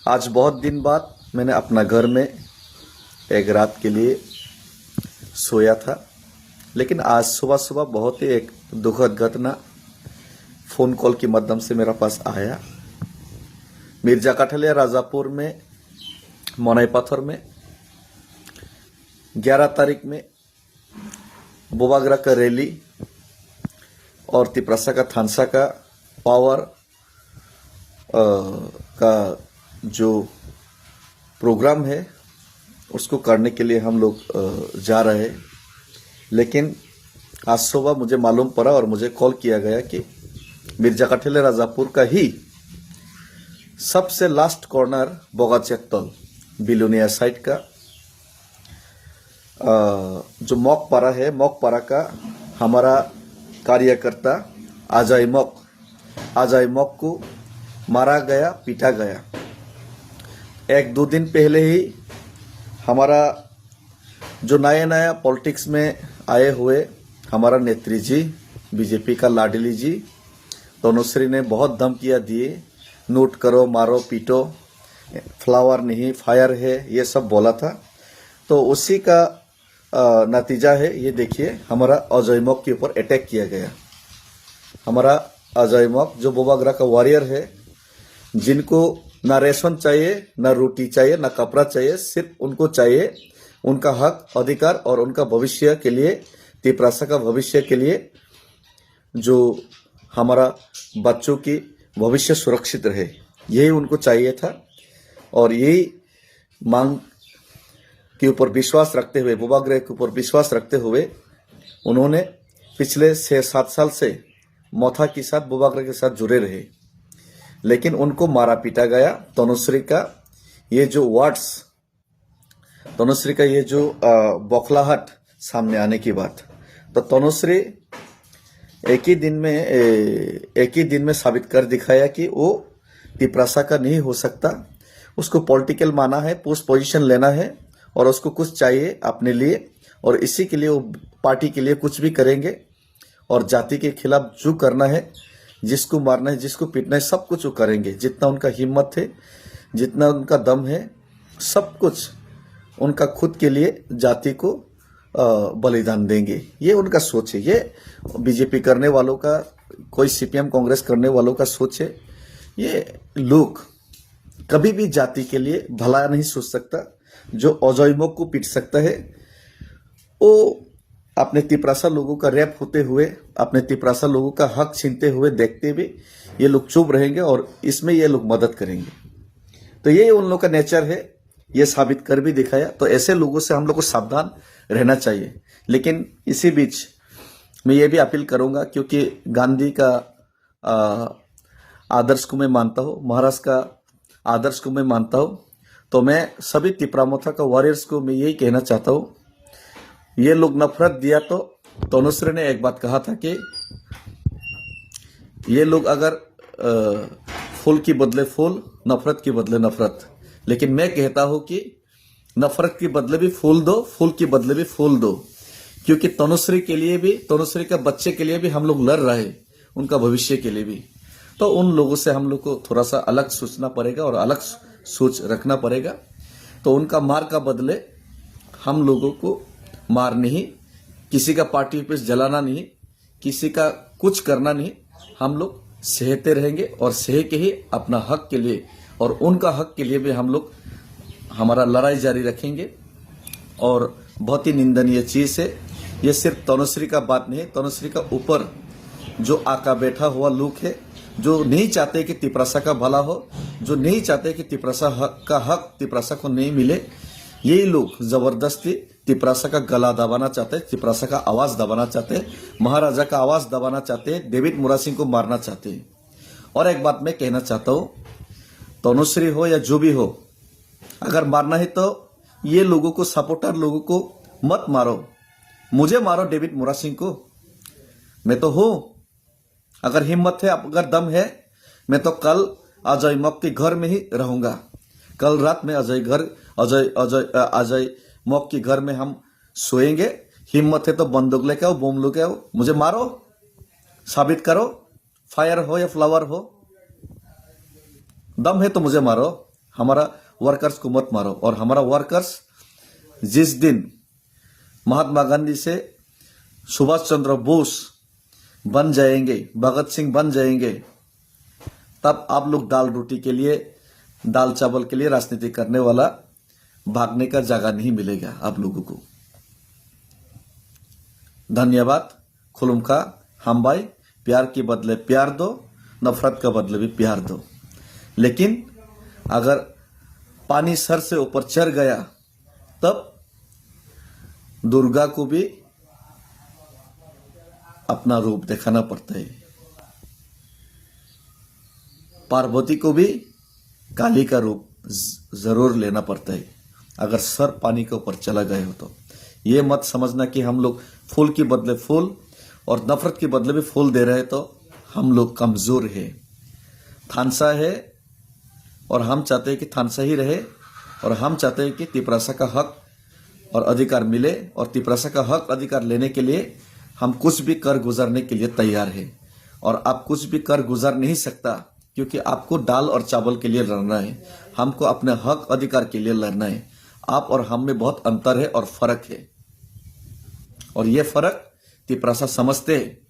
आज बहुत दिन बाद मैंने अपना घर में एक रात के लिए सोया था, लेकिन आज सुबह सुबह बहुत ही एक दुखद घटना फ़ोन कॉल के माध्यम से मेरे पास आया। मिर्जा काठलिया राजापुर में मोनाई पत्थर में 11 तारीख में बोबागरा का रैली और तिपरासा का थानसा का पावर का जो प्रोग्राम है उसको करने के लिए हम लोग जा रहे हैं। लेकिन आज सुबह मुझे मालूम पड़ा और मुझे कॉल किया गया कि मिर्जा काठलिया राजापुर का ही सबसे लास्ट कॉर्नर बोगाचेकतल बिलोनिया साइड का जो मॉकपारा है, मॉकपारा का हमारा कार्यकर्ता अजय मॉक को मारा गया, पीटा गया। 1-2 दिन पहले ही हमारा जो नया पॉलिटिक्स में आए हुए हमारा नेत्री जी, बीजेपी का लाडली जी तनुश्री ने बहुत धमकियां दिए, नोट करो, मारो, पीटो, फ्लावर नहीं फायर है, ये सब बोला था। तो उसी का नतीजा है ये देखिए, हमारा अजय मॉक के ऊपर अटैक किया गया। हमारा अजय मॉक जो बोबागरा का वॉरियर है, जिनको ना रेशन चाहिए, ना रोटी चाहिए, ना कपड़ा चाहिए, सिर्फ उनको चाहिए उनका हक, अधिकार और उनका भविष्य के लिए, तिपरासा का भविष्य के लिए, जो हमारा बच्चों की भविष्य सुरक्षित रहे, यही उनको चाहिए था। और यही मांग के ऊपर विश्वास रखते हुए, बोबागरा के ऊपर विश्वास रखते हुए उन्होंने पिछले 6-7 साल से मोथा के साथ, बोबागरा के साथ जुड़े रहे। लेकिन उनको मारा पीटा गया। तनुश्री का ये जो वर्ड्स, तनुश्री का ये जो बौखलाहट सामने आने की बात, तो तनुश्री एक ही दिन में साबित कर दिखाया कि वो तिपरासा का नहीं हो सकता। उसको पॉलिटिकल माना है, पोस्ट पोजीशन लेना है और उसको कुछ चाहिए अपने लिए, और इसी के लिए वो पार्टी के लिए कुछ भी करेंगे। और जाति के खिलाफ जो करना है, जिसको मारना है, जिसको पीटना है, सब कुछ वो करेंगे। जितना उनका हिम्मत है, जितना उनका दम है, सब कुछ उनका खुद के लिए जाति को बलिदान देंगे। ये उनका सोच है। ये बीजेपी करने वालों का, कोई सीपीएम कांग्रेस करने वालों का सोच है। ये लोग कभी भी जाति के लिए भला नहीं सोच सकता। जो अजय मॉक को पीट सकता है, वो अपने तिपरासा लोगों का रैप होते हुए, अपने तिपरासा लोगों का हक छीनते हुए देखते हुए ये लोग चुप रहेंगे और इसमें ये लोग मदद करेंगे। तो ये उन लोगों का नेचर है, ये साबित कर भी दिखाया। तो ऐसे लोगों से हम लोग को सावधान रहना चाहिए। लेकिन इसी बीच मैं ये भी अपील करूंगा, क्योंकि गांधी का आदर्श को मैं मानता हूँ, महाराष्ट्र का आदर्श को मैं मानता हूँ, तो मैं सभी तिपरामोथा का वॉरियर्स को मैं यही कहना चाहता हूँ, ये लोग नफरत दिया तो तनुश्री ने एक बात कहा था कि ये लोग अगर फूल की बदले फूल, नफरत की बदले नफरत, लेकिन मैं कहता हूं कि नफरत के बदले भी फूल दो, फूल के बदले भी फूल दो। क्योंकि तनुश्री के लिए भी, तनुश्री का बच्चे के लिए भी हम लोग लड़ रहे, उनका भविष्य के लिए भी। तो उन लोगों से हम लोग को थोड़ा सा अलग सोचना पड़ेगा और अलग सोच रखना पड़ेगा। तो उनका मार का बदले हम लोगों को मार नहीं, किसी का पार्टी ऑफिस जलाना नहीं, किसी का कुछ करना नहीं, हम लोग सहते रहेंगे और सह के ही अपना हक के लिए और उनका हक के लिए भी हम लोग हमारा लड़ाई जारी रखेंगे। और बहुत ही निंदनीय चीज है, ये सिर्फ तनुश्री का बात नहीं है। तनुश्री का ऊपर जो आका बैठा हुआ लोग है, जो नहीं चाहते कि तिपरासा का भला हो, जो नहीं चाहते कि तिपरासा का हक तिपरासा को नहीं मिले, यही लोग जबरदस्ती तिपरासा का गला दबाना चाहते हैं, तिपरासा का आवाज दबाना चाहते हैं, महाराजा का आवाज दबाना चाहते हैं, डेविड मुरा सिंह को मारना चाहते हैं। और एक बात मैं कहना चाहता हूं, तनुश्री हो या जो भी हो, अगर मारना है तो ये लोगों को, सपोर्टर लोगों को मत मारो, मुझे मारो, डेविड मुरा सिंह को। मैं तो हूं, अगर हिम्मत है, अगर दम है, मैं तो कल अजय मॉक के घर में ही रहूंगा। कल रात में अजय मॉक के घर में हम सोएंगे। हिम्मत है तो बंदूक लेके आओ, बम लेके आओ, मुझे मारो, साबित करो, फायर हो या फ्लावर हो, दम है तो मुझे मारो। हमारा वर्कर्स को मत मारो। और हमारा वर्कर्स जिस दिन महात्मा गांधी से सुभाष चंद्र बोस बन जाएंगे, भगत सिंह बन जाएंगे, तब आप लोग दाल रोटी के लिए, दाल चावल के लिए राजनीति करने वाला भागने का जगह नहीं मिलेगा आप लोगों को। धन्यवाद। खुलुमखा हमबाई। प्यार के बदले प्यार दो, नफरत का बदले भी प्यार दो। लेकिन अगर पानी सर से ऊपर चढ़ गया तब दुर्गा को भी अपना रूप दिखाना पड़ता है, पार्वती को भी काली का रूप जरूर लेना पड़ता है अगर सर पानी के ऊपर चला गए हो तो। ये मत समझना कि हम लोग फूल के बदले फूल और नफरत के बदले भी फूल दे रहे तो हम लोग कमजोर है। थानसा है और हम चाहते हैं कि थानसा ही रहे, और हम चाहते हैं कि तिपरासा का हक और अधिकार मिले, और तिपरासा का हक अधिकार लेने के लिए हम कुछ भी कर गुजरने के लिए तैयार है। और आप कुछ भी कर गुजर नहीं सकता, क्योंकि आपको दाल और चावल के लिए लड़ना है, हमको अपने हक अधिकार के लिए लड़ना है। आप और हम में बहुत अंतर है और फर्क है, और ये फर्क तिपरासा समझते हैं।